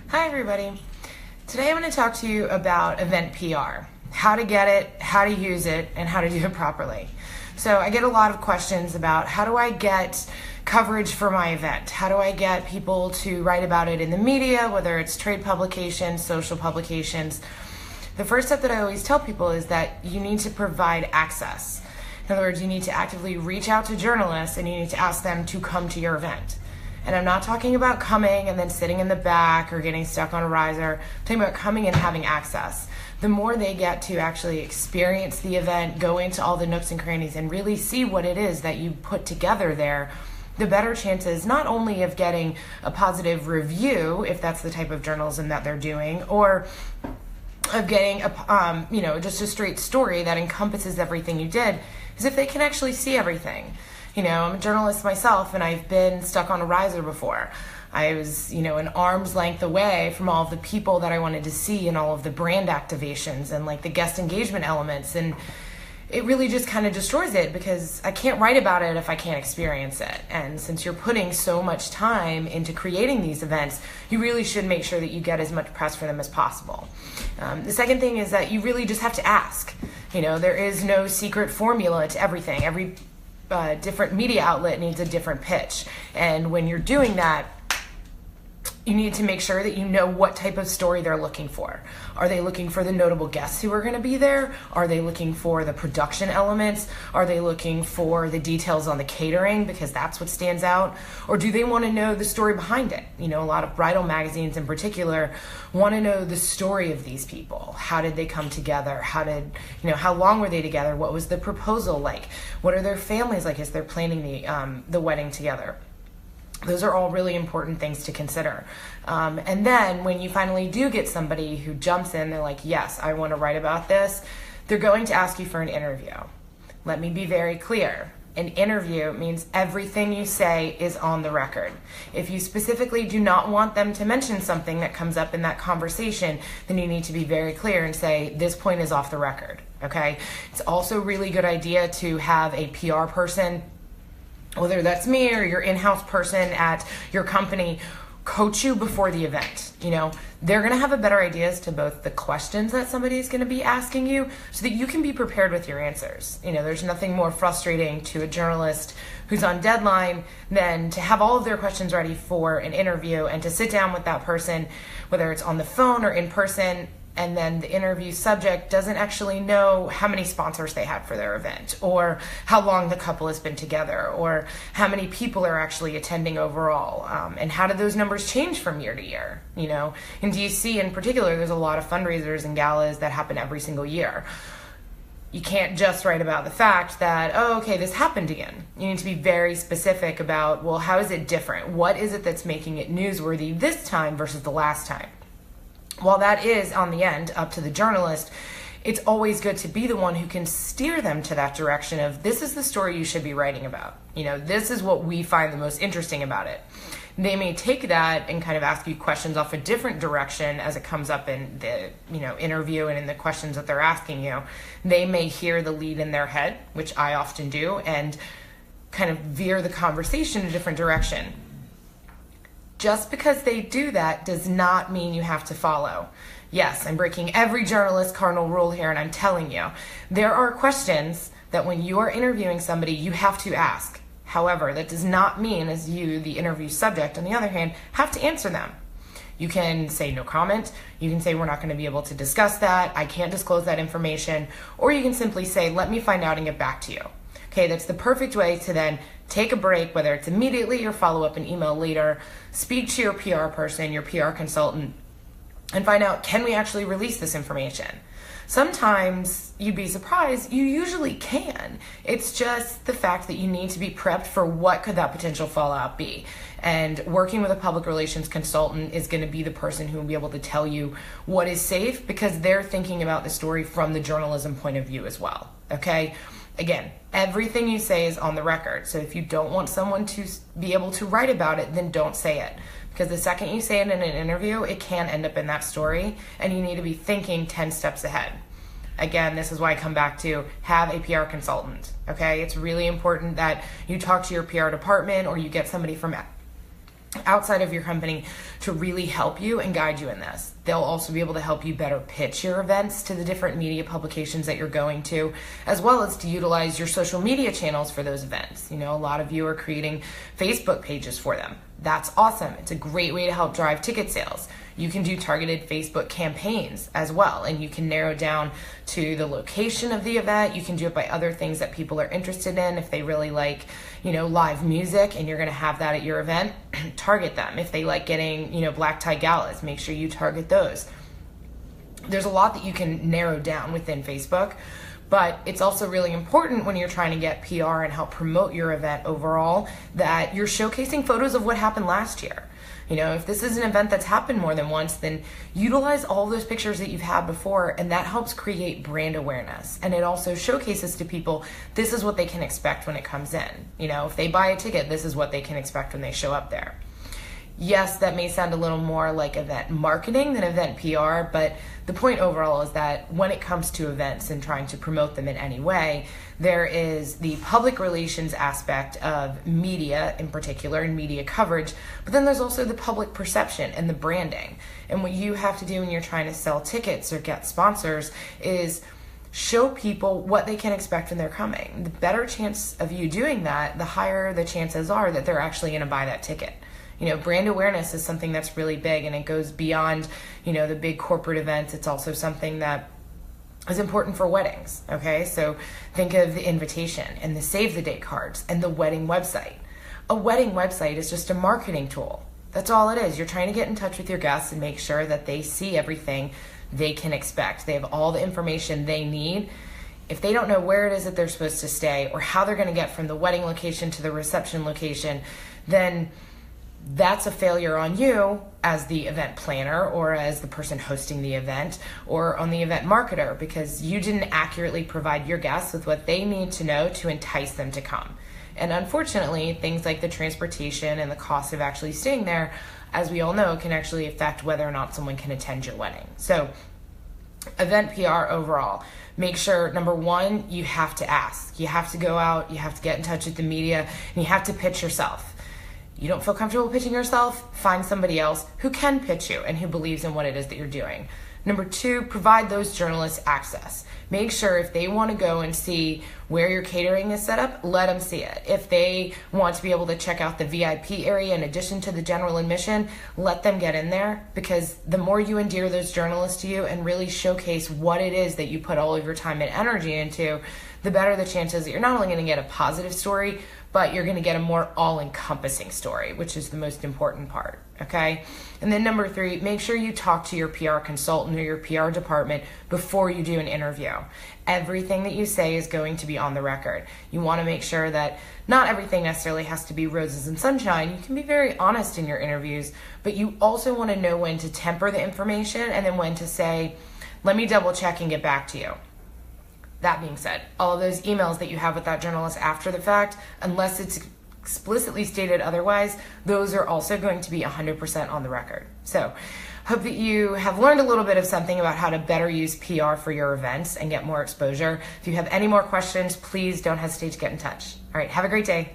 Hi everybody. Today I'm going to talk to you about event PR, how to get it, how to use it, and how to do it properly. So I get a lot of questions about how do I get coverage for my event? How do I get people to write about it in the media, whether it's trade publications, social publications? The first step that I always tell people is that you need to provide access. In other words, you need to actively reach out to journalists and you need to ask them to come to your event. And I'm not talking about coming and then sitting in the back or getting stuck on a riser. I'm talking about coming and having access. The more they get to actually experience the event, go into all the nooks and crannies and really see what it is that you put together there, the better chances not only of getting a positive review, if that's the type of journalism that they're doing, or of getting just a straight story that encompasses everything you did, is if they can actually see everything. I'm a journalist myself, and I've been stuck on a riser before. I was, an arm's length away from all of the people that I wanted to see and all of the brand activations and like the guest engagement elements. And it really just kind of destroys it because I can't write about it if I can't experience it. And since you're putting so much time into creating these events, you really should make sure that you get as much press for them as possible. The second thing is that you really just have to ask. There is no secret formula to everything. Every different media outlet needs a different pitch. And when you're doing that, you need to make sure that you know what type of story they're looking for. Are they looking for the notable guests who are going to be there? Are they looking for the production elements? Are they looking for the details on the catering because that's what stands out? Or do they want to know the story behind it? A lot of bridal magazines in particular want to know the story of these people. How did they come together? How long were they together? What was the proposal like? What are their families like as they're planning the wedding together? Those are all really important things to consider. And then when you finally do get somebody who jumps in, they're like, yes, I want to write about this, they're going to ask you for an interview. Let me be very clear. An interview means everything you say is on the record. If you specifically do not want them to mention something that comes up in that conversation, then you need to be very clear and say, this point is off the record, okay? It's also a really good idea to have a PR person, whether that's me or your in-house person at your company, coach you before the event. They're going to have a better idea as to both the questions that somebody is going to be asking you so that you can be prepared with your answers. There's nothing more frustrating to a journalist who's on deadline than to have all of their questions ready for an interview and to sit down with that person, whether it's on the phone or in person, and then the interview subject doesn't actually know how many sponsors they had for their event, or how long the couple has been together, or how many people are actually attending overall, and how do those numbers change from year to year. In DC in particular, there's a lot of fundraisers and galas that happen every single year. You can't just write about the fact that, this happened again. You need to be very specific about, well, how is it different? What is it that's making it newsworthy this time versus the last time? While that is, on the end, up to the journalist, it's always good to be the one who can steer them to that direction of, this is the story you should be writing about. This is what we find the most interesting about it. They may take that and kind of ask you questions off a different direction as it comes up in the interview and in the questions that they're asking you. They may hear the lead in their head, which I often do, and kind of veer the conversation in a different direction. Just because they do that does not mean you have to follow. Yes, I'm breaking every journalist cardinal rule here, and I'm telling you, there are questions that when you are interviewing somebody, you have to ask. However, that does not mean as you, the interview subject, on the other hand, have to answer them. You can say no comment. You can say we're not going to be able to discuss that. I can't disclose that information. Or you can simply say, let me find out and get back to you. Okay, that's the perfect way to then take a break, whether it's immediately or follow up an email later, speak to your PR person, your PR consultant, and find out, can we actually release this information? Sometimes you'd be surprised, you usually can. It's just the fact that you need to be prepped for what could that potential fallout be. And working with a public relations consultant is going to be the person who will be able to tell you what is safe because they're thinking about the story from the journalism point of view as well, okay? Again, everything you say is on the record. So if you don't want someone to be able to write about it, then don't say it. Because the second you say it in an interview, it can end up in that story, and you need to be thinking 10 steps ahead. Again, this is why I come back to have a PR consultant, okay? It's really important that you talk to your PR department or you get somebody from outside of your company to really help you and guide you in this. They'll also be able to help you better pitch your events to the different media publications that you're going to, as well as to utilize your social media channels for those events. You know, a lot of you are creating Facebook pages for them. That's awesome. It's a great way to help drive ticket sales. You can do targeted Facebook campaigns as well, and you can narrow down to the location of the event. You can do it by other things that people are interested in. If they really like, you know, live music and you're going to have that at your event, target them. If they like getting, you know, black tie galas, make sure you target those. There's a lot that you can narrow down within Facebook, but it's also really important when you're trying to get PR and help promote your event overall that you're showcasing photos of what happened last year. You know, if this is an event that's happened more than once, then utilize all those pictures that you've had before, and that helps create brand awareness. And it also showcases to people, this is what they can expect when it comes in. You know, if they buy a ticket, this is what they can expect when they show up there. Yes, that may sound a little more like event marketing than event PR, but the point overall is that when it comes to events and trying to promote them in any way, there is the public relations aspect of media in particular and media coverage, but then there's also the public perception and the branding. And what you have to do when you're trying to sell tickets or get sponsors is show people what they can expect when they're coming. The better chance of you doing that, the higher the chances are that they're actually going to buy that ticket. You know, brand awareness is something that's really big, and it goes beyond, you know, the big corporate events. It's also something that is important for weddings, okay? So think of the invitation and the save the date cards and the wedding website. A wedding website is just a marketing tool. That's all it is. You're trying to get in touch with your guests and make sure that they see everything they can expect. They have all the information they need. If they don't know where it is that they're supposed to stay or how they're going to get from the wedding location to the reception location, then that's a failure on you as the event planner or as the person hosting the event or on the event marketer, because you didn't accurately provide your guests with what they need to know to entice them to come. And unfortunately, things like the transportation and the cost of actually staying there, as we all know, can actually affect whether or not someone can attend your wedding. So event PR overall, make sure, number one, you have to ask. You have to go out, you have to get in touch with the media, and you have to pitch yourself. You don't feel comfortable pitching yourself? Find somebody else who can pitch you and who believes in what it is that you're doing. Number two, provide those journalists access. Make sure if they want to go and see where your catering is set up, let them see it. If they want to be able to check out the VIP area in addition to the general admission, let them get in there, because the more you endear those journalists to you and really showcase what it is that you put all of your time and energy into, the better the chances that you're not only going to get a positive story, but you're going to get a more all-encompassing story, which is the most important part, okay? And then number three, make sure you talk to your PR consultant or your PR department before you do an interview. Everything that you say is going to be on the record. You want to make sure that not everything necessarily has to be roses and sunshine. You can be very honest in your interviews, but you also want to know when to temper the information and then when to say, let me double check and get back to you. That being said, all of those emails that you have with that journalist after the fact, unless it's explicitly stated otherwise, those are also going to be 100% on the record. So, hope that you have learned a little bit of something about how to better use PR for your events and get more exposure. If you have any more questions, please don't hesitate to get in touch. All right, have a great day.